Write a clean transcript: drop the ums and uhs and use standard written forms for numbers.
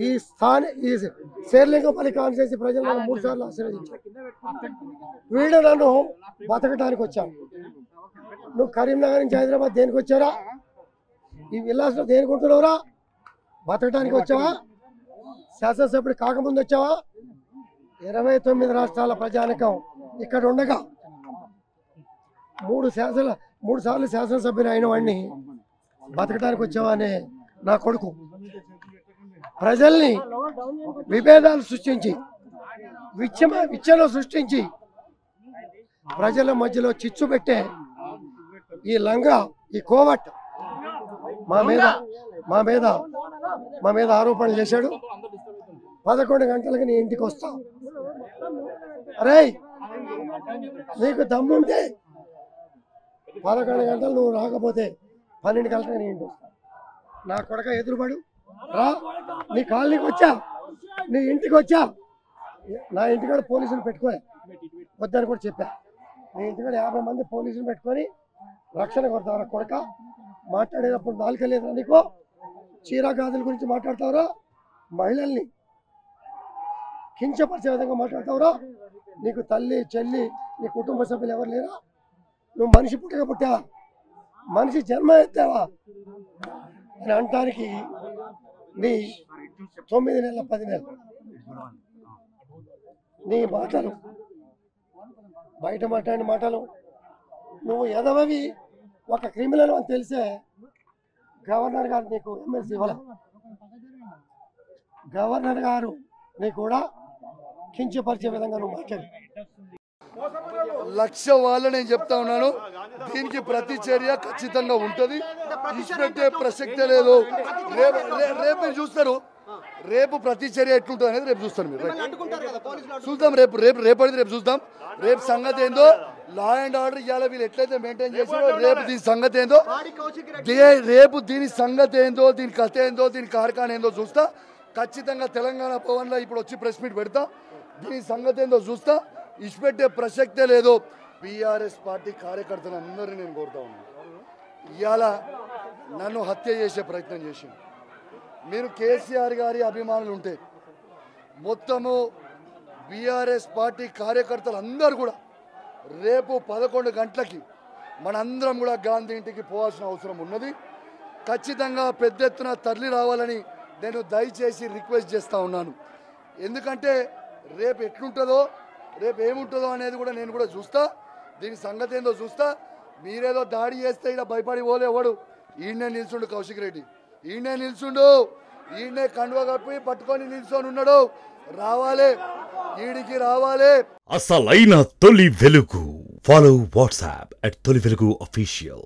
ఈ శేర్లింగపల్లి కాన్స్టిట్యూన్సీ ప్రజలు నన్ను 3 సార్లు ఆశీర్వదించారు. వీడు నన్ను బతకడానికి వచ్చాను. నువ్వు కరీంనగర్ నుంచి హైదరాబాద్ దేనికి వచ్చారా? ఈ విలాస్లో దేనికి ఉంటున్నావురా? బతకడానికి వచ్చావా? శాసనసభ్యుడు కాకముందు వచ్చావా? 29 రాష్ట్రాల ప్రజానికం ఇక్కడ ఉండగా 3 సార్లు శాసనసభ్యులు అయిన వాడిని బతకడానికి వచ్చావా అనే నా కొడుకు ప్రజల్ని విభేదాలు సృష్టించి విచ్చలు సృష్టించి ప్రజల మధ్యలో చిచ్చు పెట్టే ఈ లంగా, ఈ కోవట్ మా మీద ఆరోపణలు చేశాడు. 11 గంటలకు నీ ఇంటికి వస్తా. అరే నీకు దమ్ముంటే 11 గంటలు నువ్వు రాకపోతే 12 గంటలకు నీ ఇంటికి వస్తా. నా కొడక ఎదురుపడు రా. నీ కాలనీకి వచ్చా, నీ ఇంటికి వచ్చా. నా ఇంటికాడ పోలీసులు పెట్టుకోలే, వద్దని కూడా చెప్పా. నీ ఇంటికాడ 50 మంది పోలీసులు పెట్టుకొని రక్షణ కొడతావరా కొడక? మాట్లాడేటప్పుడు నాలుక లేదా నీకు? చీరా గాజుల గురించి మాట్లాడతావురా? మహిళల్ని కించపరిచే విధంగా మాట్లాడతావురా? నీకు తల్లి, చెల్లి, నీ కుటుంబ సభ్యులు ఎవరు లేరా? నువ్వు మనిషి పుట్టగా పుట్టావా? మనిషి జన్మ ఎత్తావా అని అనటానికి నీ 9 నెలల 10 నెలలు నీ మాటలు, బయట మాట్లాడిన మాటలు, నువ్వు ఎదవవి ఒక క్రిమినల్ అని తెలిసే గవర్నర్ గారు నీకు ఎమ్మెల్సీ ఇవ్వాలి. గవర్నర్ గారు నీకు కూడా కించపరిచే విధంగా నువ్వు మాట్లాడి లక్ష వాళ్ళు నేను చెప్తా ఉన్నాను. దీనికి ప్రతి చర్య ఖచ్చితంగా ఉంటుంది. ఇచ్చిపెట్టే ప్రసక్తే లేదు. రేపు మీరు చూస్తారు. రేపు ప్రతి చర్య ఎట్లుంటుంది అనేది రేపు చూస్తారు. మీరు చూద్దాం. రేపు చూద్దాం. రేపు సంగతి ఏందో, లా అండ్ ఆర్డర్ ఇవాళ వీళ్ళు ఎట్లయితే మెయింటైన్ చేసారో రేపు దీని సంగతి ఏందో, రేపు దీని సంగతి ఏందో, దీని కథ ఏందో, దీని కార్ఖాన ఏందో చూస్తా. ఖచ్చితంగా తెలంగాణ భవన్లో ఇప్పుడు వచ్చి ప్రెస్ మీట్ పెడతా. దీని సంగతి ఏందో చూస్తా. ఇచ్చిపెట్టే ప్రసక్తే లేదు. బీఆర్ఎస్ పార్టీ కార్యకర్తలు అందరినీ నేను కోరుతా ఉన్నాను. ఇవాళ నన్ను హత్య చేసే ప్రయత్నం చేసింది. మీరు కేసీఆర్ గారి అభిమానులు ఉంటే మొత్తము బీఆర్ఎస్ పార్టీ కార్యకర్తలు అందరూ కూడా రేపు 11 గంటలకి మనందరం కూడా గాంధీ ఇంటికి పోవాల్సిన అవసరం ఉన్నది. ఖచ్చితంగా పెద్ద ఎత్తున తరలి రావాలని నేను దయచేసి రిక్వెస్ట్ చేస్తూ ఉన్నాను. ఎందుకంటే రేపు ఎట్లుంటుందో, రేపు ఏముంటుందో అనేది కూడా నేను కూడా చూస్తా. దీని సంగతి ఏందో చూస్తా. మీరేదో దాడి చేస్తే ఇక్కడ భయపడి పోలేవాడు. ఈయనే నిల్చుండు కౌశిక్ రెడ్డి, ఈయనే నిల్చుండు, ఈయనే కండువ కప్పి పట్టుకొని నిల్చొని ఉన్నాడు. రావాలి, ఈడికి రావాలి. అసలైన తొలి వెలుగు. ఫాలో వాట్సాప్ @తొలి వెలుగు official.